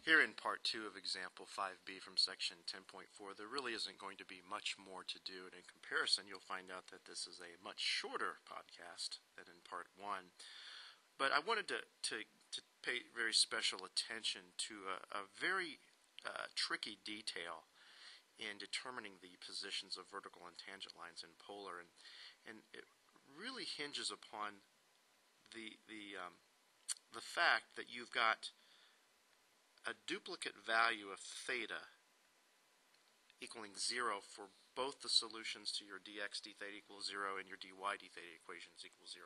Here in part 2 of example 5b from section 10.4, there really isn't going to be much more to do, and in comparison you'll find out that this is a much shorter podcast than in part 1. But I wanted to pay very special attention to a very tricky detail in determining the positions of vertical and tangent lines in polar, and it really hinges upon the fact that you've got a duplicate value of theta equaling 0 for both the solutions to your dx d theta equals 0 and your dy d theta equations equal 0.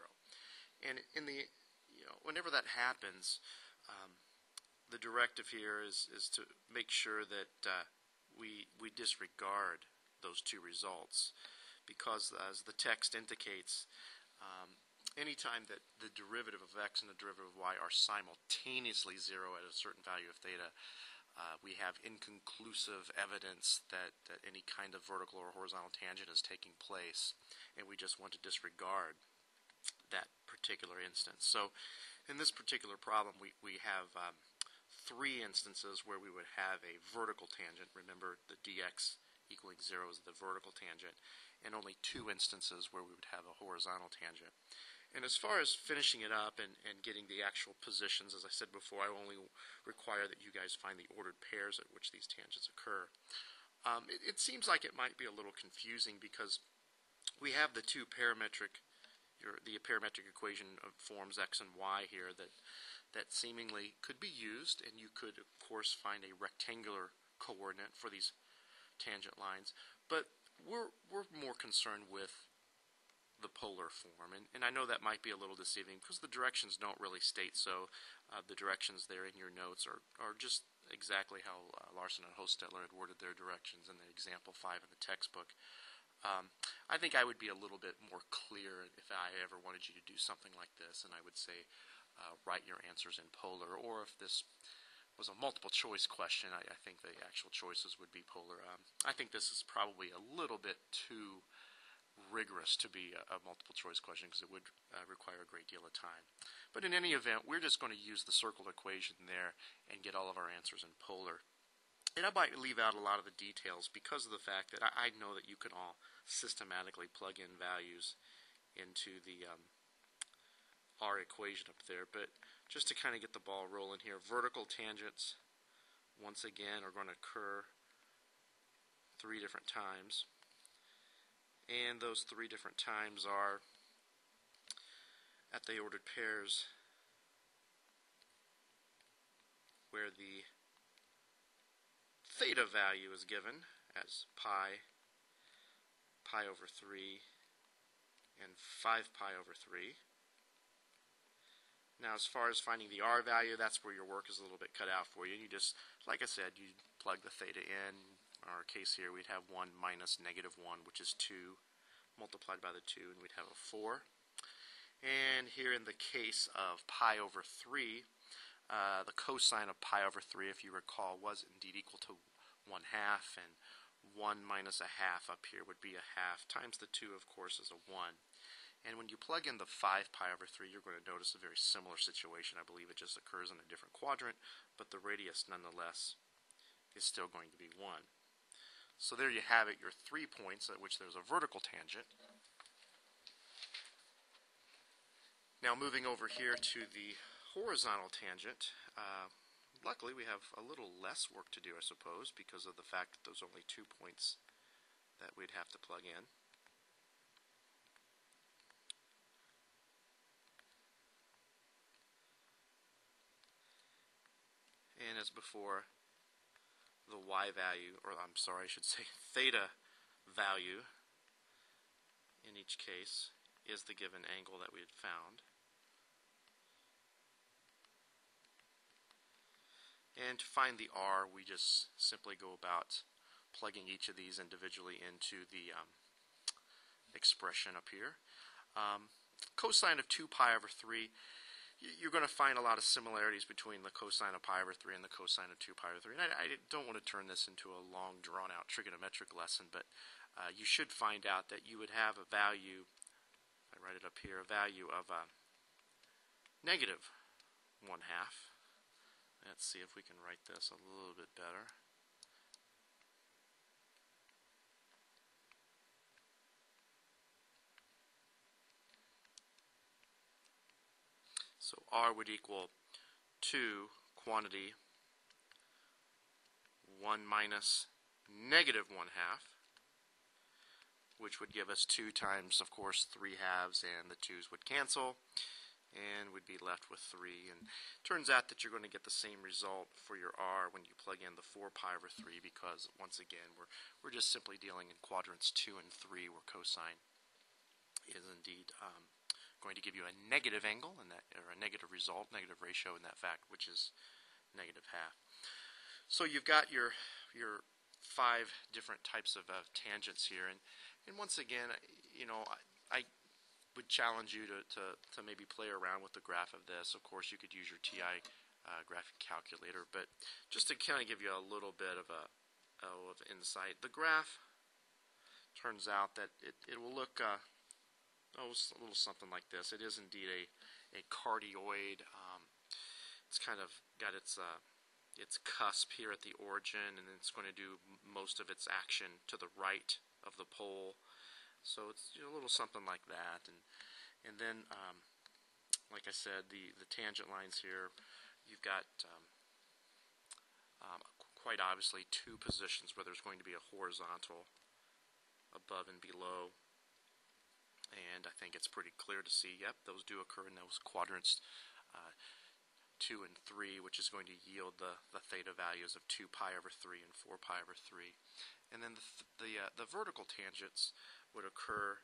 And in the whenever that happens, the directive here is to make sure that we disregard those two results, because as the text indicates, anytime that the derivative of x and the derivative of y are simultaneously 0 at a certain value of theta, we have inconclusive evidence that any kind of vertical or horizontal tangent is taking place, and we just want to disregard that particular instance. So in this particular problem, we have 3 instances where we would have a vertical tangent. Remember, the dx equaling 0 is the vertical tangent, and only 2 instances where we would have a horizontal tangent. And as far as finishing it up and getting the actual positions, as I said before, I only require that you guys find the ordered pairs at which these tangents occur. It seems like it might be a little confusing because we have the two parametric, the parametric equation of forms x and y here that seemingly could be used, and you could, of course, find a rectangular coordinate for these tangent lines. But we're more concerned with the polar form, and I know that might be a little deceiving because the directions don't really state so. The directions there in your notes are just exactly how Larson and Hostetler had worded their directions in the example 5 in the textbook. I think I would be a little bit more clear if I ever wanted you to do something like this, and I would say write your answers in polar, or if this was a multiple choice question, I think the actual choices would be polar. I think this is probably a little bit too rigorous to be a multiple choice question because it would require a great deal of time. But in any event, we're just going to use the circled equation there and get all of our answers in polar. And I might leave out a lot of the details because of the fact that I know that you can all systematically plug in values into the our equation up there. But just to kind of get the ball rolling here, vertical tangents, once again, are going to occur 3 different times. And those 3 different times are at the ordered pairs where the theta value is given as pi over 3, and 5 pi over 3. Now, as far as finding the r value, that's where your work is a little bit cut out for you. You just, like I said, you plug the theta in. In our case here, we'd have 1 minus -1, which is 2, multiplied by the 2, and we'd have a 4. And here in the case of pi over 3, the cosine of pi over 3, if you recall, was indeed equal to 1/2, and 1 minus a half up here would be a half, times the 2, of course, is a 1. And when you plug in the 5 pi over 3, you're going to notice a very similar situation. I believe it just occurs in a different quadrant, but the radius, nonetheless, is still going to be 1. So there you have it, your 3 points at which there's a vertical tangent. Now moving over here to the horizontal tangent, luckily we have a little less work to do, I suppose, because of the fact that there's only 2 points that we'd have to plug in. And as before, the y value, or I'm sorry, I should say theta value in each case is the given angle that we had found. And to find the r, we just simply go about plugging each of these individually into the expression up here. Cosine of 2 pi over 3, you're going to find a lot of similarities between the cosine of pi over 3 and the cosine of 2 pi over 3. And I don't want to turn this into a long, drawn-out trigonometric lesson, but you should find out that you would have a value, if I write it up here, a value of -1/2. Let's see if we can write this a little bit better. So R would equal 2 quantity 1 minus negative 1/2, which would give us 2 times, of course, 3/2, and the 2's would cancel, and we'd be left with 3. And it turns out that you're going to get the same result for your R when you plug in the 4 pi over 3, because, once again, we're just simply dealing in quadrants 2 and 3, where cosine is indeed going to give you a negative angle, and that, or a negative result, negative ratio in that fact, which is negative half. So you've got your 5 different types of tangents here, and once again, you know, I would challenge you to maybe play around with the graph of this. Of course, you could use your TI graphic calculator, but just to kind of give you a little bit of insight, the graph turns out that it will look a little something like this. It is indeed a cardioid. It's kind of got its cusp here at the origin, and it's going to do most of its action to the right of the pole. So it's a little something like that, and then like I said, the tangent lines here, you've got quite obviously 2 positions where there's going to be a horizontal above and below, and I think it's pretty clear to see, yep, those do occur in those quadrants 2 and 3, which is going to yield the theta values of 2 pi over 3 and 4 pi over 3. And then the vertical tangents would occur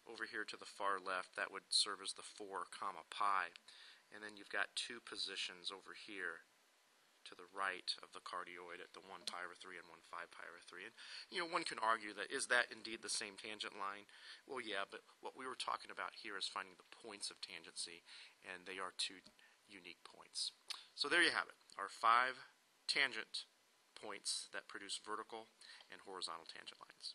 over here to the far left. That would serve as the 4 comma pi. And then you've got 2 positions over here to the right of the cardioid at the 1 pi over 3 and 1 5 pi over 3. And, you know, one can argue that, is that indeed the same tangent line? Well, yeah, but what we were talking about here is finding the points of tangency, and they are 2 unique points. So there you have it, our 5 tangent points that produce vertical and horizontal tangent lines.